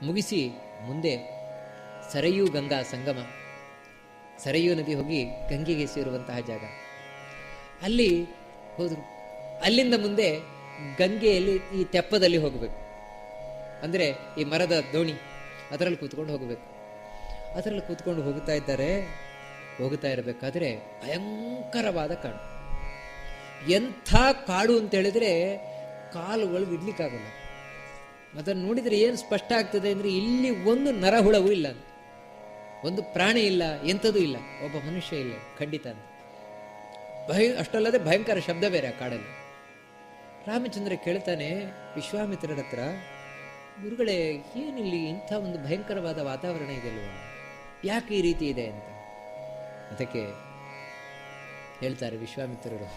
ಮುಗಿಸಿ ಮುಂದೆ ಸರಯೂ ಗಂಗಾ ಸಂಗಮ, ಸರಯೂ ನದಿ ಹೋಗಿ ಗಂಗೆಗೆ ಸೇರುವಂತಹ ಜಾಗ. ಅಲ್ಲಿ ಹೋದರು. ಅಲ್ಲಿಂದ ಮುಂದೆ ಗಂಗೆಯಲ್ಲಿ ಈ ತೆಪ್ಪದಲ್ಲಿ ಹೋಗಬೇಕು. ಅಂದರೆ ಈ ಮರದ ದೋಣಿ, ಅದರಲ್ಲಿ ಕೂತ್ಕೊಂಡು ಹೋಗಬೇಕು. ಅದರಲ್ಲಿ ಕೂತ್ಕೊಂಡು ಹೋಗ್ತಾ ಇರಬೇಕಾದ್ರೆ ಭಯಂಕರವಾದ ಕಾಡು. ಎಂಥ ಕಾಡು ಅಂತ ಹೇಳಿದ್ರೆ ಕಾಲುಗಳು ಇಡ್ಲಿಕ್ಕಾಗಲ್ಲ. ಅದನ್ನು ನೋಡಿದರೆ ಏನು ಸ್ಪಷ್ಟ ಆಗ್ತದೆ ಅಂದರೆ ಇಲ್ಲಿ ಒಂದು ನರಹುಳವೂ ಇಲ್ಲ, ಒಂದು ಪ್ರಾಣಿ ಇಲ್ಲ, ಎಂಥದೂ ಇಲ್ಲ, ಒಬ್ಬ ಮನುಷ್ಯ ಇಲ್ಲ ಖಂಡಿತ ಅಂತ. ಅಷ್ಟಲ್ಲದೆ ಭಯಂಕರ ಶಬ್ದ ಬೇರೆ ಆ ಕಾಡಲ್ಲಿ. ರಾಮಚಂದ್ರ ಕೇಳ್ತಾನೆ ವಿಶ್ವಾಮಿತ್ರರ ಹತ್ರ, ಗುರುಗಳೇ ಏನಿಲ್ಲಿ ಇಂಥ ಒಂದು ಭಯಂಕರವಾದ ವಾತಾವರಣ ಇದೆಯಲ್ವ, ಯಾಕೆ ಈ ರೀತಿ ಇದೆ ಅಂತ. ಅದಕ್ಕೆ ಹೇಳ್ತಾರೆ ವಿಶ್ವಾಮಿತ್ರರು,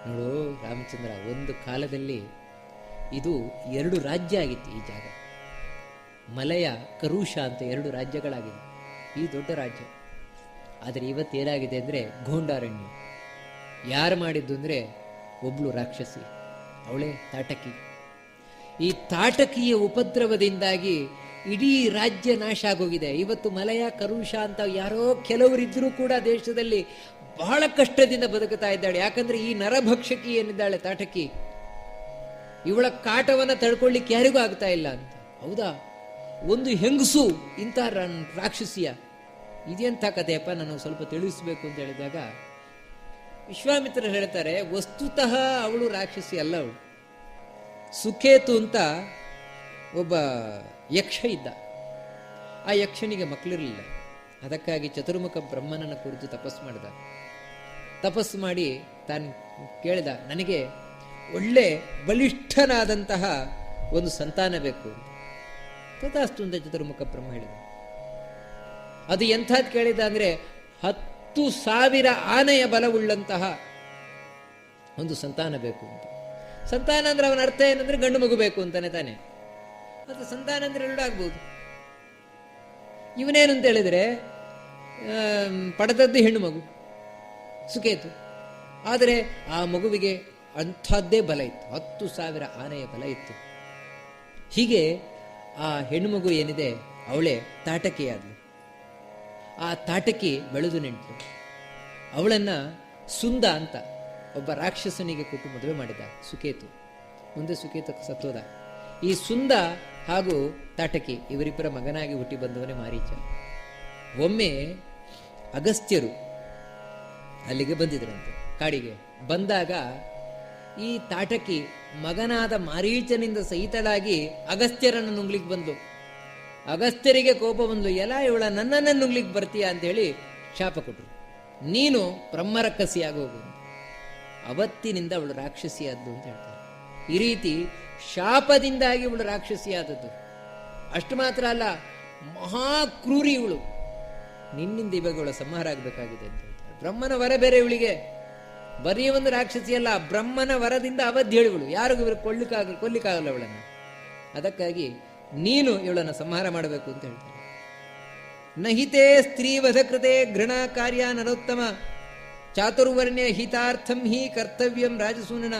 ನೋಡು ರಾಮಚಂದ್ರ, ಒಂದು ಕಾಲದಲ್ಲಿ ಇದು 2 ರಾಜ್ಯ ಆಗಿತ್ತು ಈ ಜಾಗ. ಮಲಯ, ಕರುಷ ಅಂತ 2 ರಾಜ್ಯಗಳಾಗಿದೆ, ಈ ದೊಡ್ಡ ರಾಜ್ಯ. ಆದರೆ ಇವತ್ತೇನಾಗಿದೆ ಅಂದರೆ ಗೋಂಡಾರಣ್ಯ. ಯಾರು ಮಾಡಿದ್ದು ಅಂದರೆ ಒಬ್ಳು ರಾಕ್ಷಸಿ, ಅವಳೇ ತಾಟಕಿ. ಈ ತಾಟಕಿಯ ಉಪದ್ರವದಿಂದಾಗಿ ಇಡೀ ರಾಜ್ಯ ನಾಶ ಆಗೋಗಿದೆ. ಇವತ್ತು ಮಲಯ, ಕರುಷ ಅಂತ ಯಾರೋ ಕೆಲವರಿದ್ದರೂ ಕೂಡ ದೇಶದಲ್ಲಿ ಬಹಳ ಕಷ್ಟದಿಂದ ಬದುಕುತ್ತಾ ಇದ್ದಾಳೆ. ಯಾಕಂದ್ರೆ ಈ ನರಭಕ್ಷಕಿ ಏನಿದ್ದಾಳೆ ತಾಟಕಿ, ಇವಳ ಕಾಟವನ್ನು ತಡ್ಕೊಳ್ಳಿಕ್ಕೆ ಯಾರಿಗೂ ಆಗ್ತಾ ಇಲ್ಲ ಅಂತ. ಹೌದಾ, ಒಂದು ಹೆಂಗಸು ಇಂಥ ರಾಕ್ಷಸಿಯ, ಇದೆಂಥ ಕಥೆಯಪ್ಪ, ನಾನು ಸ್ವಲ್ಪ ತಿಳಿಸಬೇಕು ಅಂತ ಹೇಳಿದಾಗ ವಿಶ್ವಾಮಿತ್ರರು ಹೇಳ್ತಾರೆ, ವಸ್ತುತಃ ಅವಳು ರಾಕ್ಷಸಿ ಅಲ್ಲ. ಅವಳು ಸುಕೇತು ಅಂತ ಒಬ್ಬ ಯಕ್ಷ ಇದ್ದ. ಆ ಯಕ್ಷನಿಗೆ ಮಕ್ಕಳಿರಲಿಲ್ಲ. ಅದಕ್ಕಾಗಿ ಚತುರ್ಮುಖ ಬ್ರಹ್ಮನನ್ನ ಕುರಿತು ತಪಸ್ಸು ಮಾಡಿ ತಾನು ಕೇಳಿದ, ನನಗೆ ಒಳ್ಳೆ ಬಲಿಷ್ಠನಾದಂತಹ ಒಂದು ಸಂತಾನ ಬೇಕು. ತಥಾಸ್ತು ಅಂತ ಚತುರ್ಮುಖ ಬ್ರಹ್ಮ ಹೇಳಿದ. ಅದು ಎಂಥದ್ದು ಕೇಳಿದ ಅಂದ್ರೆ 10,000 ಆನೆಯ ಬಲವುಳ್ಳಂತಹ ಒಂದು ಸಂತಾನ ಬೇಕು ಅಂತ. ಸಂತಾನ ಅಂದ್ರೆ ಅವನ ಅರ್ಥ ಏನಂದ್ರೆ ಗಂಡು ಮಗು ಬೇಕು ಅಂತಾನೆ ತಾನೆ. ಅದು ಸಂತಾನ ಅಂದ್ರೆ 2 ಆಗ್ಬೋದು. ಇವನೇನು ಅಂತ ಹೇಳಿದ್ರೆ ಪಡೆದದ್ದು ಹೆಣ್ಣು ಮಗು ಸುಕೇತು. ಆದರೆ ಆ ಮಗುವಿಗೆ ಅಂಥದ್ದೇ ಬಲ ಇತ್ತು, 10,000 ಆನೆಯ ಬಲ ಇತ್ತು. ಹೀಗೆ ಆ ಹೆಣ್ಣು ಮಗು ಏನಿದೆ ಅವಳೇ ತಾಟಕಿಯಾದ್ಲು. ಆ ತಾಟಕಿ ಬೆಳೆದು ನಿಂತು ಅವಳನ್ನ ಸುಂದ ಅಂತ ಒಬ್ಬ ರಾಕ್ಷಸನಿಗೆ ಕೊಟ್ಟು ಮದುವೆ ಮಾಡಿದ ಸುಕೇತು. ಮುಂದೆ ಸುಕೇತು ಸತ್ತೋದ. ಈ ಸುಂದ ಹಾಗೂ ತಾಟಕಿ ಇವರಿಬ್ಬರ ಮಗನಾಗಿ ಹುಟ್ಟಿ ಬಂದವನೇ ಮಾರೀಚ. ಒಮ್ಮೆ ಅಗಸ್ತ್ಯರು ಅಲ್ಲಿಗೆ ಬಂದಿದ್ರಂತೆ, ಕಾಡಿಗೆ ಬಂದಾಗ ಈ ತಾಟಕಿ ಮಗನಾದ ಮಾರೀಚನಿಂದ ಸಹಿತಳಾಗಿ ಅಗಸ್ತ್ಯರನ್ನು ನುಂಗ್ಲಿಕ್ಕೆ ಬಂದು, ಅಗಸ್ತ್ಯರಿಗೆ ಕೋಪ ಬಂದು, ಎಲ್ಲ ಇವಳ ನನ್ನನ್ನು ನುಂಗ್ಲಿಕ್ಕೆ ಬರ್ತೀಯಾ ಅಂತ ಹೇಳಿ ಶಾಪ ಕೊಟ್ಟರು. ನೀನು ಬ್ರಹ್ಮರಕ್ಕಸಿಯಾಗಿ ಹೋಗು. ಅವತ್ತಿನಿಂದ ಅವಳು ರಾಕ್ಷಸಿಯಾದ್ದು ಅಂತ ಹೇಳ್ತಾರೆ. ಈ ರೀತಿ ಶಾಪದಿಂದಾಗಿ ಇವಳು ರಾಕ್ಷಸಿಯಾದದ್ದು. ಅಷ್ಟು ಮಾತ್ರ ಅಲ್ಲ, ಮಹಾಕ್ರೂರಿ ಇವಳು. ನಿನ್ನಿಂದ ಇವಾಗ ಇವಳ ಸಂಹಾರ ಆಗಬೇಕಾಗಿದೆ ಅಂತ ಹೇಳ್ತಾರೆ. ಬ್ರಹ್ಮನ ವರ ಬೇರೆ ಇವಳಿಗೆ, ಬರೀ ಒಂದು ರಾಕ್ಷಸಿ ಅಲ್ಲ, ಬ್ರಹ್ಮನ ವರದಿಂದ ಅವಧಿ ಹೇಳಿವಳು. ಯಾರಿಗೂ ಇವರು ಕೊಲ್ಲಿಕ್ಕಾಗಲ್ಲ ಅವಳನ್ನು. ಅದಕ್ಕಾಗಿ ನೀನು ಇವಳನ್ನು ಸಂಹಾರ ಮಾಡಬೇಕು ಅಂತ ಹೇಳ್ತಾರೆ. ನಹಿತೇ ಸ್ತ್ರೀವಧ ಕೃತೆ ಘೃಣ ಕಾರ್ಯ ನರೋತ್ತಮ ಚಾತುರ್ವರ್ಣ್ಯ ಹಿತಾರ್ಥಂ ಹಿ ಕರ್ತವ್ಯಂ ರಾಜಸೂನನ.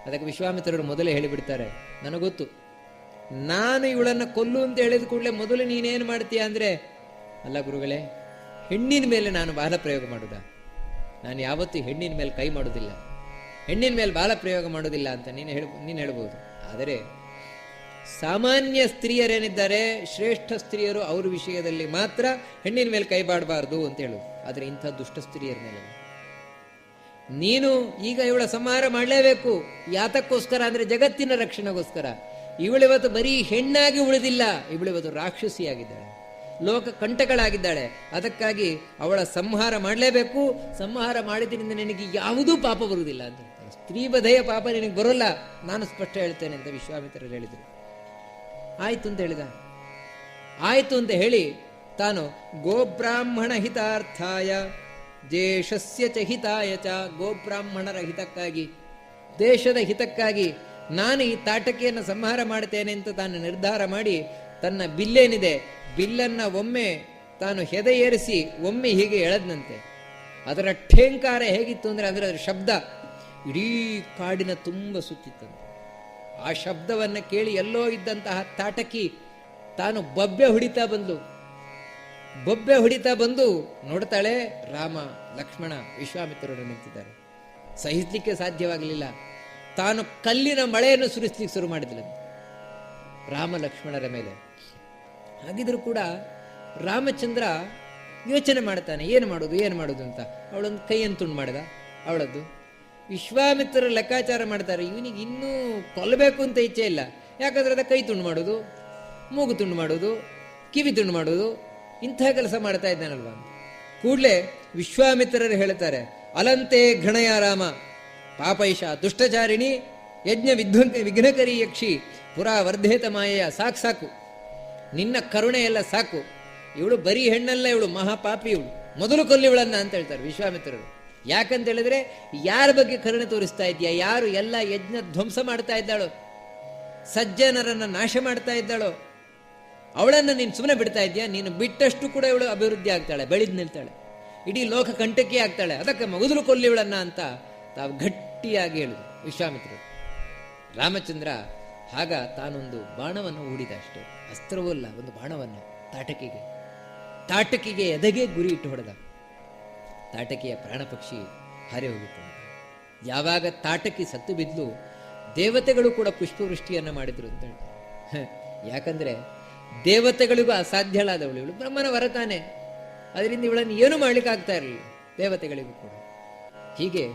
ಅದಕ್ಕೆ ವಿಶ್ವಾಮಿತ್ರರು ಮೊದಲೇ ಹೇಳಿಬಿಡ್ತಾರೆ, ನನಗೊತ್ತು, ನಾನು ಇವಳನ್ನು ಕೊಲ್ಲು ಅಂತ ಹೇಳಿದ ಕೂಡಲೇ ಮೊದಲು ನೀನೇನು ಮಾಡ್ತೀಯ ಅಂದ್ರೆ, ಅಲ್ಲ ಗುರುಗಳೇ, ಹೆಣ್ಣಿನ ಮೇಲೆ ನಾನು ಬಾಲ ಪ್ರಯೋಗ ಮಾಡುದ? ನಾನು ಯಾವತ್ತೂ ಹೆಣ್ಣಿನ ಮೇಲೆ ಕೈ ಮಾಡೋದಿಲ್ಲ, ಹೆಣ್ಣಿನ ಮೇಲೆ ಬಾಲ ಪ್ರಯೋಗ ಮಾಡೋದಿಲ್ಲ ಅಂತ ನೀನು ಹೇಳ್ಬೋದು. ಆದರೆ ಸಾಮಾನ್ಯ ಸ್ತ್ರೀಯರೇನಿದ್ದಾರೆ, ಶ್ರೇಷ್ಠ ಸ್ತ್ರೀಯರು, ಅವ್ರ ವಿಷಯದಲ್ಲಿ ಮಾತ್ರ ಹೆಣ್ಣಿನ ಮೇಲೆ ಕೈ ಬಾಡಬಾರ್ದು ಅಂತ ಹೇಳೋದು. ಆದರೆ ಇಂಥ ದುಷ್ಟ ಸ್ತ್ರೀಯರ ಮೇಲೆ ನೀನು ಈಗ ಇವಳ ಸಂಹಾರ ಮಾಡಲೇಬೇಕು. ಯಾತಕ್ಕೋಸ್ಕರ ಅಂದ್ರೆ ಜಗತ್ತಿನ ರಕ್ಷಣೆಗೋಸ್ಕರ. ಇವಳಿವತ್ತು ಬರೀ ಹೆಣ್ಣಾಗಿ ಉಳಿದಿಲ್ಲ, ಇವಳಿವತ್ತು ರಾಕ್ಷಸಿಯಾಗಿದ್ದಾಳೆ, ಲೋಕ ಕಂಟಕಳಾಗಿದ್ದಾಳೆ. ಅದಕ್ಕಾಗಿ ಅವಳ ಸಂಹಾರ ಮಾಡಲೇಬೇಕು. ಸಂಹಾರ ಮಾಡಿದ್ರಿಂದ ನಿನಗೆ ಯಾವುದೂ ಪಾಪ ಬರುವುದಿಲ್ಲ ಅಂತ ಹೇಳ್ತಾರೆ. ಸ್ತ್ರೀ ಬಧೆಯ ಪಾಪ ನಿನಗೆ ಬರೋಲ್ಲ, ನಾನು ಸ್ಪಷ್ಟ ಹೇಳ್ತೇನೆ ಅಂತ ವಿಶ್ವಾಮಿತ್ರರು ಹೇಳಿದರು. ಆಯ್ತು ಅಂತ ಹೇಳಿದ. ಆಯ್ತು ಅಂತ ಹೇಳಿ ತಾನು ಗೋಬ್ರಾಹ್ಮಣ ಹಿತಾರ್ಥಾಯ ದೇಶಸ್ಯ ಚ ಹಿತಾಯ ಚ, ಗೋಬ್ರಾಹ್ಮಣರ ಹಿತಕ್ಕಾಗಿ, ದೇಶದ ಹಿತಕ್ಕಾಗಿ ನಾನು ಈ ತಾಟಕಿಯನ್ನು ಸಂಹಾರ ಮಾಡ್ತೇನೆ ಅಂತ ತಾನು ನಿರ್ಧಾರ ಮಾಡಿ ತನ್ನ ಬಿಲ್ಲೇನಿದೆ, ಬಿಲ್ಲನ್ನ ಒಮ್ಮೆ ತಾನು ಹೆದೆ ಏರಿಸಿ ಒಮ್ಮೆ ಹೀಗೆ ಎಳೆದನಂತೆ. ಅದರ ಠೇಂಕಾರ ಹೇಗಿತ್ತು ಅಂದ್ರೆ, ಅದರ ಶಬ್ದ ಇಡೀ ಕಾಡಿನ ತುಂಬ ಸುತ್ತಿತ್ತಂತೆ. ಆ ಶಬ್ದವನ್ನು ಕೇಳಿ ಎಲ್ಲೋ ಇದ್ದಂತಹ ತಾಟಕಿ ತಾನು ಬೊಬ್ಬೆ ಹೊಡಿತಾ ಬಂದು ನೋಡ್ತಾಳೆ, ರಾಮ ಲಕ್ಷ್ಮಣ ವಿಶ್ವಾಮಿತ್ರರು ನಿಂತಿದ್ದಾರೆ. ಸಹಿಸಲಿಕ್ಕೆ ಸಾಧ್ಯವಾಗಲಿಲ್ಲ. ತಾನು ಕಲ್ಲಿನ ಮಳೆಯನ್ನು ಸುರಿಸ್ಲಿಕ್ಕೆ ಶುರು ಮಾಡಿದ್ಲಂತೆ ರಾಮ ಲಕ್ಷ್ಮಣರ ಮೇಲೆ. ಹಾಗಿದ್ರೂ ಕೂಡ ರಾಮಚಂದ್ರ ಯೋಚನೆ ಮಾಡ್ತಾನೆ, ಏನು ಮಾಡೋದು ಅಂತ. ಅವಳೊಂದು ಕೈಯನ್ನು ತುಂಡು ಮಾಡಿದ ಅವಳದ್ದು. ವಿಶ್ವಾಮಿತ್ರರು ಲೆಕ್ಕಾಚಾರ ಮಾಡ್ತಾರೆ, ಇವನಿಗೆ ಇನ್ನೂ ಕೊಲ್ಲಬೇಕು ಅಂತ ಇಚ್ಛೆ ಇಲ್ಲ, ಯಾಕಂದ್ರೆ ಅದ ಕೈ ತುಂಡು ಮಾಡೋದು, ಮೂಗು ತುಂಡು ಮಾಡೋದು, ಕಿವಿ ತುಂಡು ಮಾಡೋದು, ಇಂತಹ ಕೆಲಸ ಮಾಡ್ತಾ ಇದ್ದಾನಲ್ವ. ಕೂಡಲೇ ವಿಶ್ವಾಮಿತ್ರರು ಹೇಳ್ತಾರೆ, ಅಲಂತೆ ಘಣಯ ರಾಮ ಪಾಪೈಷ ದುಷ್ಟಚಾರಿಣಿ ಯಜ್ಞ ವಿಘ್ನಕರಿ ಯಕ್ಷಿ ಪುರಾ ವರ್ಧೇತ ಮಾಯೆಯ. ಸಾಕು, ನಿನ್ನ ಕರುಣೆ ಎಲ್ಲ ಸಾಕು. ಇವಳು ಬರೀ ಹೆಣ್ಣಲ್ಲ, ಇವಳು ಮಹಾಪಾಪಿ, ಇವಳು ಮೊದಲು ಕೊಲ್ಲಿವಳನ್ನ ಅಂತ ಹೇಳ್ತಾರೆ ವಿಶ್ವಾಮಿತ್ರರು. ಯಾಕಂತ ಹೇಳಿದ್ರೆ, ಯಾರ ಬಗ್ಗೆ ಕರುಣೆ ತೋರಿಸ್ತಾ ಇದೆಯಾ? ಯಾರು ಎಲ್ಲ ಯಜ್ಞ ಧ್ವಂಸ ಮಾಡ್ತಾ ಇದ್ದಾಳೋ, ಸಜ್ಜನರನ್ನ ನಾಶ ಮಾಡ್ತಾ ಇದ್ದಾಳೋ ಅವಳನ್ನು ನೀನು ಸುಮ್ಮನೆ ಬಿಡ್ತಾ ಇದೆಯಾ? ನೀನು ಬಿಟ್ಟಷ್ಟು ಕೂಡ ಇವಳು ಅಭಿವೃದ್ಧಿ ಆಗ್ತಾಳೆ, ಬೆಳೆದು ನಿಲ್ತಾಳೆ, ಇಡೀ ಲೋಕ ಕಂಟಕಿ ಆಗ್ತಾಳೆ. ಅದಕ್ಕೆ ಮೊದಲು ಕೊಲ್ಲಿವಳನ್ನ ಅಂತ ತಾವು ಗಟ್ಟಿಯಾಗಿ ಹೇಳಿದ್ರು ವಿಶ್ವಾಮಿತ್ರರು. ರಾಮಚಂದ್ರ ಆಗ ತಾನೊಂದು ಬಾಣವನ್ನು ಹೂಡಿದ, ಅಷ್ಟೇ, ಅಸ್ತ್ರವಲ್ಲ, ಒಂದು ಬಾಣವನ್ನು ತಾಟಕಿಗೆ ಎದೆಗೆ ಗುರಿ ಇಟ್ಟು ಹೊಡೆದ. ತಾಟಕಿಯ ಪ್ರಾಣ ಪಕ್ಷಿ ಹಾರಿ ಹೋಗುತ್ತದೆ. ಯಾವಾಗ ತಾಟಕಿ ಸತ್ತು ಬಿದ್ಲು, ದೇವತೆಗಳು ಕೂಡ ಪುಷ್ಪವೃಷ್ಟಿಯನ್ನು ಮಾಡಿದ್ರು ಅಂತ ಹೇಳ್ತಾರೆ. ಯಾಕಂದ್ರೆ ದೇವತೆಗಳಿಗೂ ಅಸಾಧ್ಯಳಾದವಳು ಇವಳು, ಬ್ರಹ್ಮನ ವರತಾನೆ, ಅದರಿಂದ ಇವಳನ್ನು ಏನು ಮಾಡ್ಲಿಕ್ಕೆ ಆಗ್ತಾ ಇರಲಿಲ್ಲ ದೇವತೆಗಳಿಗೂ ಕೂಡ. ಹೀಗೆ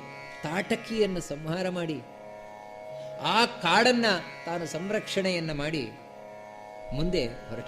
ತಾಟಕಿಯನ್ನು ಸಂಹಾರ ಮಾಡಿ ಆ ಕಾಡನ್ನ ತಾನು ಸಂರಕ್ಷಣೆಯನ್ನ ಮಾಡಿ ಮುಂದೆ ಹೊರಟ.